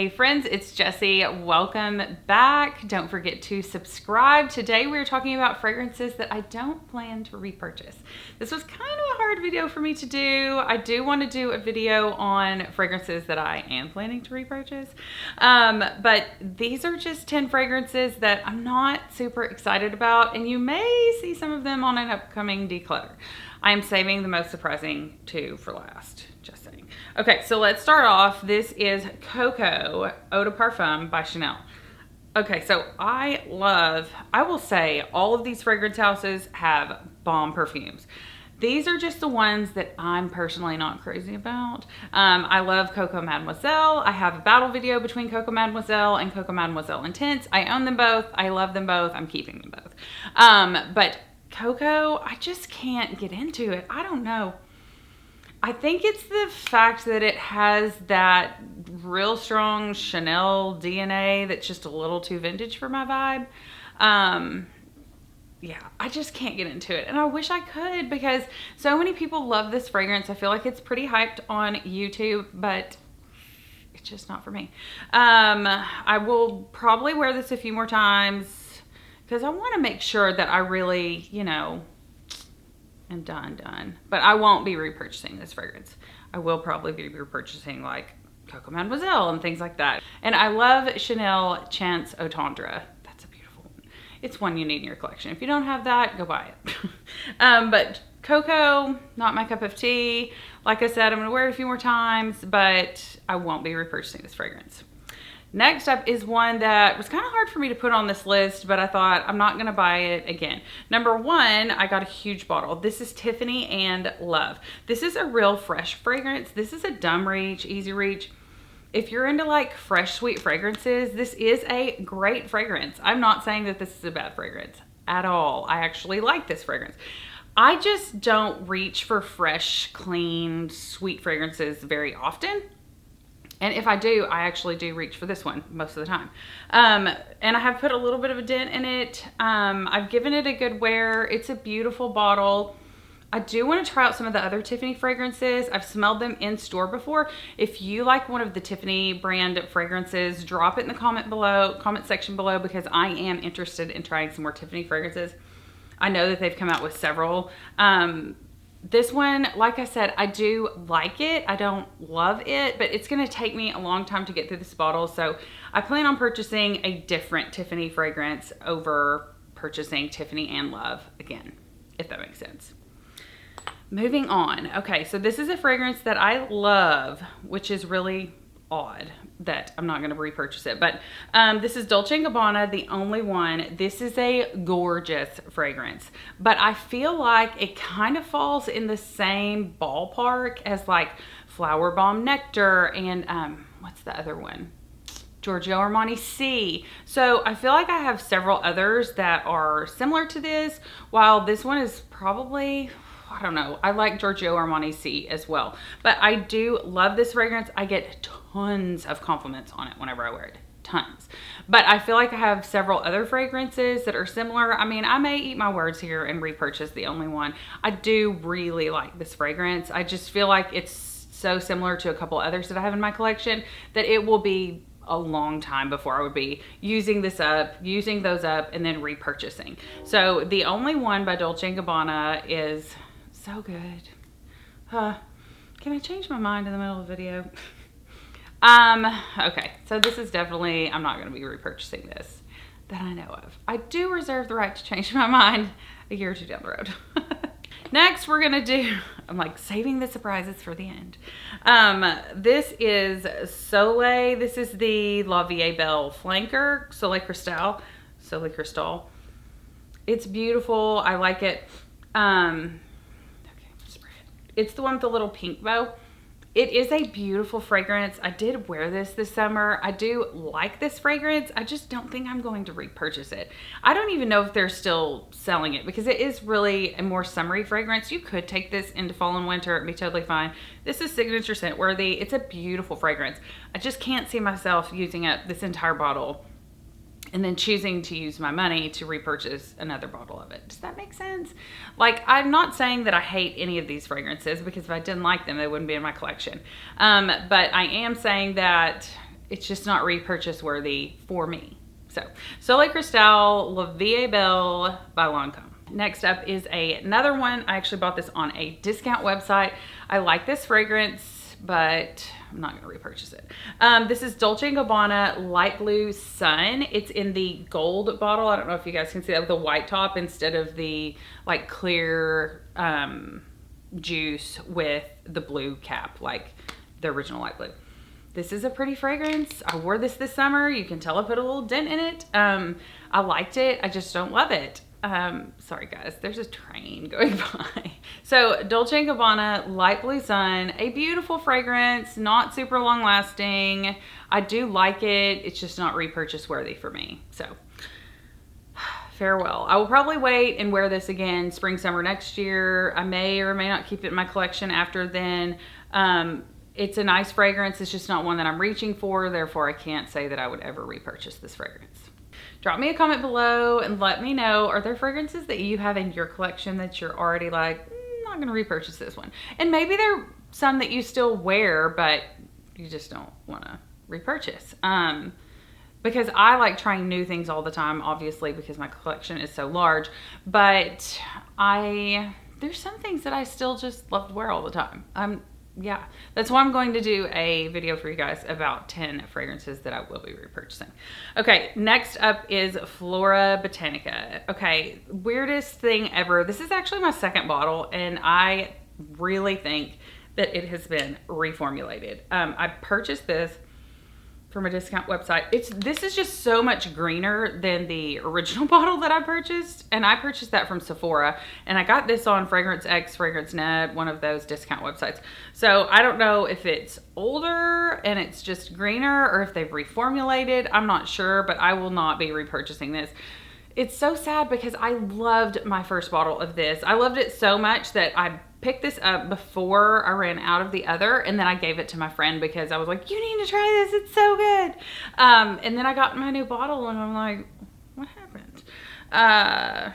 Hey friends, it's Jessi. Welcome back. Don't forget to subscribe. Today we're talking about fragrances that I don't plan to repurchase. This was kind of a hard video for me to do. I do want to do a video on fragrances that I am planning to repurchase. But these are just 10 fragrances that I'm not super excited about, and you may see some of them on an upcoming declutter. I am saving the most surprising two for last, just saying. Okay, so let's start off. This is Coco Eau de Parfum by Chanel. Okay, so I will say all of these fragrance houses have bomb perfumes. These are just the ones that I'm personally not crazy about. I love Coco Mademoiselle. I have a battle video between Coco Mademoiselle and Coco Mademoiselle Intense. I own them both. I love them both. I'm keeping them both. But Coco, I just can't get into it. I don't know. I think it's the fact that it has that real strong Chanel DNA that's just a little too vintage for my vibe. Yeah, I just can't get into it. And I wish I could, because so many people love this fragrance. I feel like it's pretty hyped on YouTube, but it's just not for me. I will probably wear this a few more times because I want to make sure that I really, am done. But I won't be repurchasing this fragrance. I will probably be repurchasing like Coco Mademoiselle and things like that. And I love Chanel Chance Au Tendre. That's a beautiful one. It's one you need in your collection. If you don't have that, go buy it. But Coco, not my cup of tea. Like I said, I'm gonna wear it a few more times, but I won't be repurchasing this fragrance. Next up is one that was kind of hard for me to put on this list, but I thought I'm not gonna buy it again. Number one, I got a huge bottle. This is Tiffany Love. This is a real fresh fragrance. This is a dumb reach, easy reach. If you're into like fresh, sweet fragrances, this is a great fragrance. I'm not saying that this is a bad fragrance at all. I actually like this fragrance. I just don't reach for fresh, clean, sweet fragrances very often. And if I do, I actually do reach for this one most of the time. And I have put a little bit of a dent in it. I've given it a good wear. It's a beautiful bottle. I do want to try out some of the other Tiffany fragrances. I've smelled them in store before. If you like one of the Tiffany brand fragrances, drop it in the comment section below, because I am interested in trying some more Tiffany fragrances. I know that they've come out with several. This one, like I said, I do like it. I don't love it, but it's going to take me a long time to get through this bottle. So I plan on purchasing a different Tiffany fragrance over purchasing Tiffany Love again, if that makes sense. Moving on. Okay, so this is a fragrance that I love, which is really odd that I'm not going to repurchase it, but this is Dolce Gabbana, the only one. This is a gorgeous fragrance, but I feel like it kind of falls in the same ballpark as like Flower Bomb Nectar and what's the other one? Giorgio Armani C. So I feel like I have several others that are similar to this, while this one is probably, I don't know. I like Giorgio Armani C as well. But I do love this fragrance. I get tons of compliments on it whenever I wear it. Tons. But I feel like I have several other fragrances that are similar. I mean, I may eat my words here and repurchase the only one. I do really like this fragrance. I just feel like it's so similar to a couple others that I have in my collection that it will be a long time before I would be using those up, and then repurchasing. So the only one by Dolce & Gabbana is so good. Can I change my mind in the middle of the video? Okay, so this is definitely, I'm not going to be repurchasing this that I know of. I do reserve the right to change my mind a year or two down the road. Next, we're going to do, I'm like saving the surprises for the end. This is SOLEIL. This is the La Vie Belle Flanker, Soleil Crystal. It's beautiful. I like it. It's the one with the little pink bow. It is a beautiful fragrance. I did wear this summer. I do like this fragrance. I just don't think I'm going to repurchase it. I don't even know if they're still selling it, because it is really a more summery fragrance. You could take this into fall and winter. It'd be totally fine. This is signature scent worthy. It's a beautiful fragrance. I just can't see myself using this entire bottle and then choosing to use my money to repurchase another bottle of it. Does that make sense? Like, I'm not saying that I hate any of these fragrances, because if I didn't like them, they wouldn't be in my collection. But I am saying that it's just not repurchase worthy for me. So, Soleil Cristal La Vie Belle by Lancôme. Next up is another one. I actually bought this on a discount website. I like this fragrance, but I'm not going to repurchase it. This is Dolce Gabbana Light Blue Sun. It's in the gold bottle. I don't know if you guys can see that with the white top instead of the like clear juice with the blue cap, like the original light blue. This is a pretty fragrance. I wore this summer. You can tell I put a little dent in it. I liked it. I just don't love it. Sorry guys, there's a train going by. So Dolce & Gabbana Light Blue Sun, a beautiful fragrance, not super long lasting. I do like it. It's just not repurchase worthy for me. So farewell. I will probably wait and wear this again spring, summer next year. I may or may not keep it in my collection after then. It's a nice fragrance. It's just not one that I'm reaching for. Therefore, I can't say that I would ever repurchase this fragrance. Drop me a comment below and let me know, are there fragrances that you have in your collection that you're already like, not gonna repurchase this one? And maybe there are some that you still wear, but you just don't wanna repurchase. Because I like trying new things all the time, obviously, because my collection is so large, but there's some things that I still just love to wear all the time. Yeah, that's why I'm going to do a video for you guys about 10 fragrances that I will be repurchasing. Okay, next up is Flora Botanica. Okay, weirdest thing ever. This is actually my second bottle, and I really think that it has been reformulated. I purchased this from a discount website. This is just so much greener than the original bottle that I purchased, and I purchased that from Sephora, and I got this on Fragrance X, Fragrance Net, one of those discount websites. So I don't know if it's older and it's just greener or if they've reformulated. I'm not sure, but I will not be repurchasing this. It's so sad because I loved my first bottle of this. I loved it so much that I picked this up before I ran out of the other, and then I gave it to my friend because I was like, you need to try this, it's so good. And then I got my new bottle and I'm like, what happened? I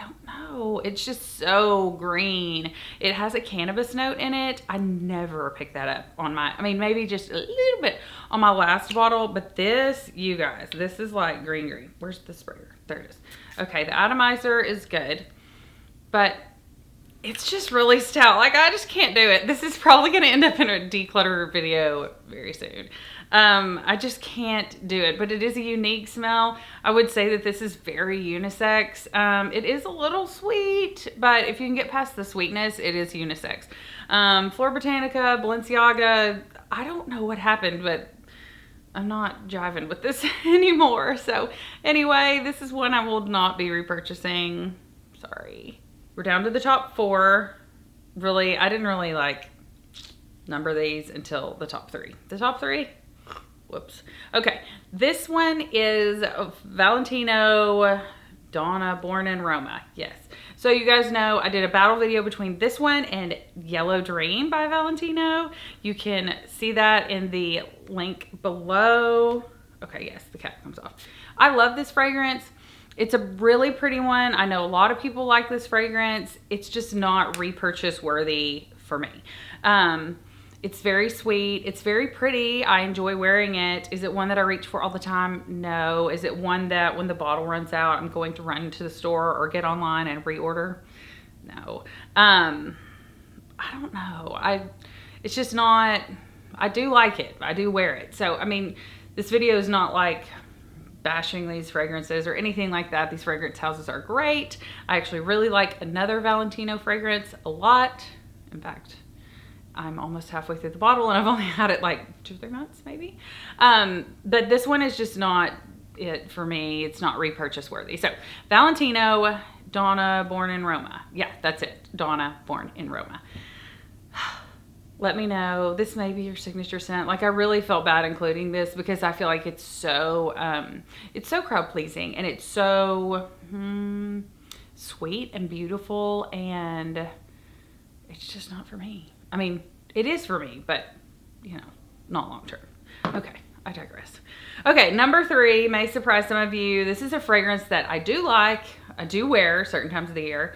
don't know. It's just so green. It has a cannabis note in it. I never picked that up on maybe just a little bit on my last bottle, but this, you guys, this is like green. Where's the sprayer? There it is. Okay, the atomizer is good, but it's just really stout. Like, I just can't do it. This is probably going to end up in a declutter video very soon. I just can't do it, but it is a unique smell. I would say that this is very unisex. It is a little sweet, but if you can get past the sweetness, it is unisex. Flora Botanica, Balenciaga, I don't know what happened, but I'm not jiving with this anymore. So anyway, this is one I will not be repurchasing. Sorry. We're down to the top 4. Really, I didn't really like number these until the top 3. The top 3? Whoops. Okay, this one is Valentino Donna Born in Roma. Yes. So you guys know I did a battle video between this one and Yellow Dream by Valentino. You can see that in the link below. Okay, yes, the cap comes off. I love this fragrance. It's a really pretty one. I know a lot of people like this fragrance. It's just not repurchase worthy for me. It's very sweet. It's very pretty. I enjoy wearing it. Is it one that I reach for all the time? No. Is it one that when the bottle runs out, I'm going to run to the store or get online and reorder? No. I don't know. It's just not, I do like it. I do wear it. So, I mean, this video is not like bashing these fragrances or anything like that. These fragrance houses are great. I actually really like another Valentino fragrance a lot. In fact, I'm almost halfway through the bottle and I've only had it like 2 or 3 months maybe. But this one is just not it for me. It's not repurchase worthy. So Valentino Donna Born in Roma. Yeah, that's it. Donna Born in Roma. Let me know. This may be your signature scent. Like, I really felt bad including this because I feel like it's so crowd pleasing and it's so sweet and beautiful, and it's just not for me. I mean, it is for me, but you know, not long term. Okay, I digress. Okay, number 3 may surprise some of you. This is a fragrance that I do like. I do wear certain times of the year.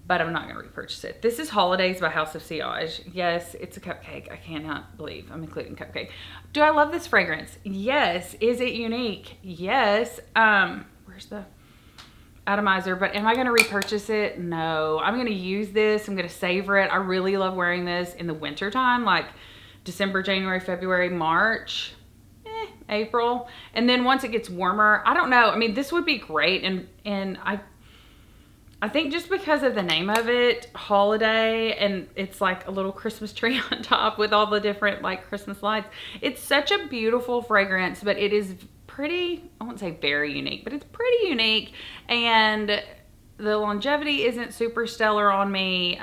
but I'm not going to repurchase it. This is Holidays by House of Sillage. Yes, it's a cupcake. I cannot believe I'm including cupcake. Do I love this fragrance? Yes. Is it unique? Yes. Where's the atomizer? But am I going to repurchase it? No. I'm going to use this. I'm going to savor it. I really love wearing this in the winter time, like December, January, February, March, April. And then once it gets warmer, I don't know. I mean, this would be great. And I think just because of the name of it, holiday, and it's like a little Christmas tree on top with all the different like Christmas lights. It's such a beautiful fragrance, but it is pretty, I won't say very unique, but it's pretty unique. And the longevity isn't super stellar on me.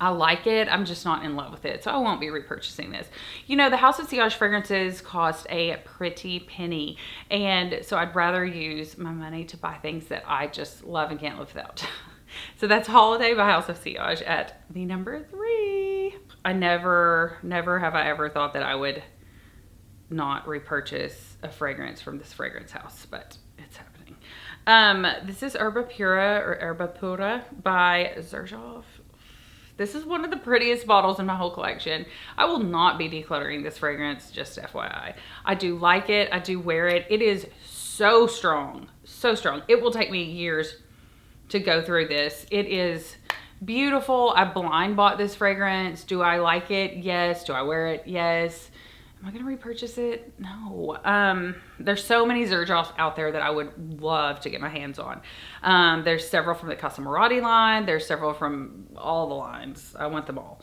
I like it. I'm just not in love with it. So I won't be repurchasing this. You know, the House of Sillage fragrances cost a pretty penny. And so I'd rather use my money to buy things that I just love and can't live without. So that's Holiday by House of Sillage at the number 3. I never have I ever thought that I would not repurchase a fragrance from this fragrance house, but it's happening. This is Herba Pura or Herba Pura by Xerjoff. This is one of the prettiest bottles in my whole collection. I will not be decluttering this fragrance, just FYI. I do like it. I do wear it. It is so strong, so strong. It will take me years to go through this. It is beautiful. I blind bought this fragrance. Do I like it? Yes. Do I wear it? Yes. Am I going to repurchase it? No. There's so many Xerjoffs out there that I would love to get my hands on. There's several from the Casa Morati line. There's several from all the lines. I want them all.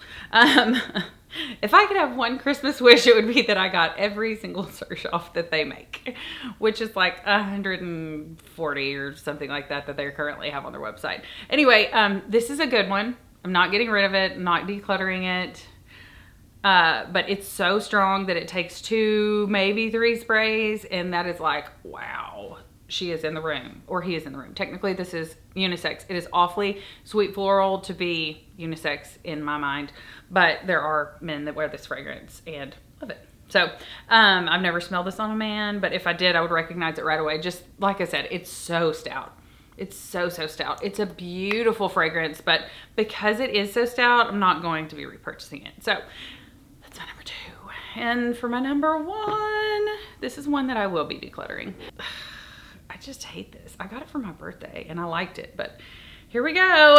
If I could have one Christmas wish, it would be that I got every single Xerjoff that they make, which is like 140 or something like that they currently have on their website. Anyway, this is a good one. I'm not getting rid of it. I'm not decluttering it. But it's so strong that it takes 2, maybe 3 sprays. And that is like, wow, she is in the room, or he is in the room. Technically, this is unisex. It is awfully sweet floral to be unisex in my mind. But there are men that wear this fragrance and love it. So, I've never smelled this on a man, but if I did, I would recognize it right away. Just like I said, it's so stout. It's so stout. It's a beautiful fragrance, but because it is so stout, I'm not going to be repurchasing it. So, that's my number 2. And for my number 1, this is one that I will be decluttering. I just hate this. I got it for my birthday and I liked it, but here we go.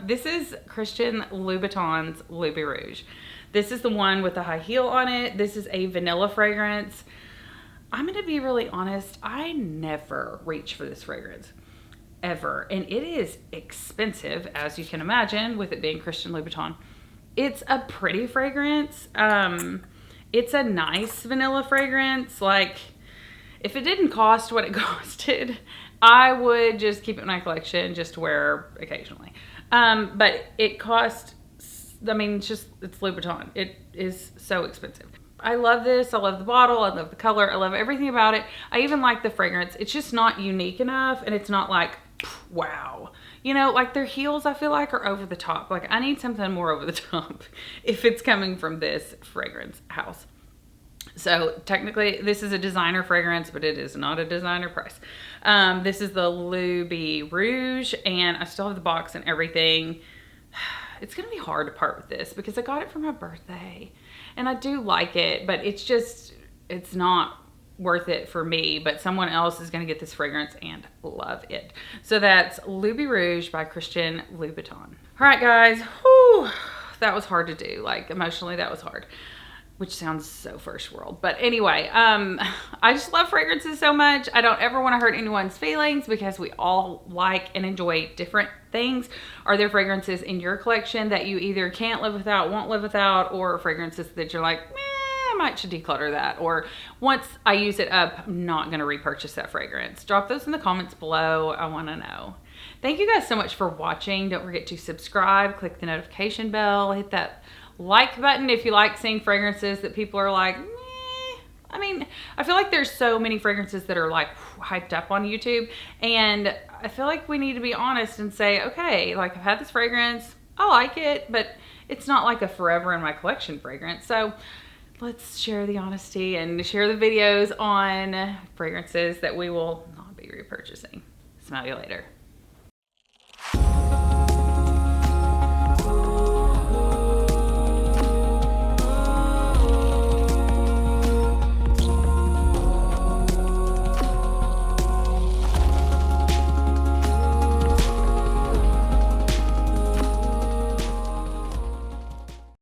This is Christian Louboutin's Louis Rouge. This is the one with the high heel on it. This is a vanilla fragrance. I'm going to be really honest. I never reach for this fragrance. Ever. And it is expensive, as you can imagine, with it being Christian Louboutin. It's a pretty fragrance. It's a nice vanilla fragrance. Like, if it didn't cost what it costed, I would just keep it in my collection just to wear occasionally. But it cost, I mean, it's Louboutin. It is so expensive. I love this. I love the bottle. I love the color. I love everything about it. I even like the fragrance. It's just not unique enough, and it's not like, wow. You know, like their heels, I feel like, are over the top. Like, I need something more over the top if it's coming from this fragrance house. So technically, this is a designer fragrance, but it is not a designer price. This is the Louis Rouge, and I still have the box and everything. It's going to be hard to part with this because I got it for my birthday, and I do like it, but it's not worth it for me, but someone else is going to get this fragrance and love it. So that's Louis Rouge by Christian Louboutin. All right, guys. Whew, that was hard to do. Like, emotionally, that was hard, which sounds so first world. But anyway, I just love fragrances so much. I don't ever want to hurt anyone's feelings because we all like and enjoy different things. Are there fragrances in your collection that you either can't live without, won't live without, or fragrances that you're like, I might should declutter that, or once I use it up, I'm not going to repurchase that fragrance? Drop those in the comments below. I want to know. Thank you guys so much for watching. Don't forget to subscribe, click the notification bell, hit that like button if you like seeing fragrances that people are like, meh. I mean, I feel like there's so many fragrances that are like hyped up on YouTube, and I feel like we need to be honest and say, okay, like I've had this fragrance, I like it, but it's not like a forever in my collection fragrance. So let's share the honesty and share the videos on fragrances that we will not be repurchasing. Smell you later.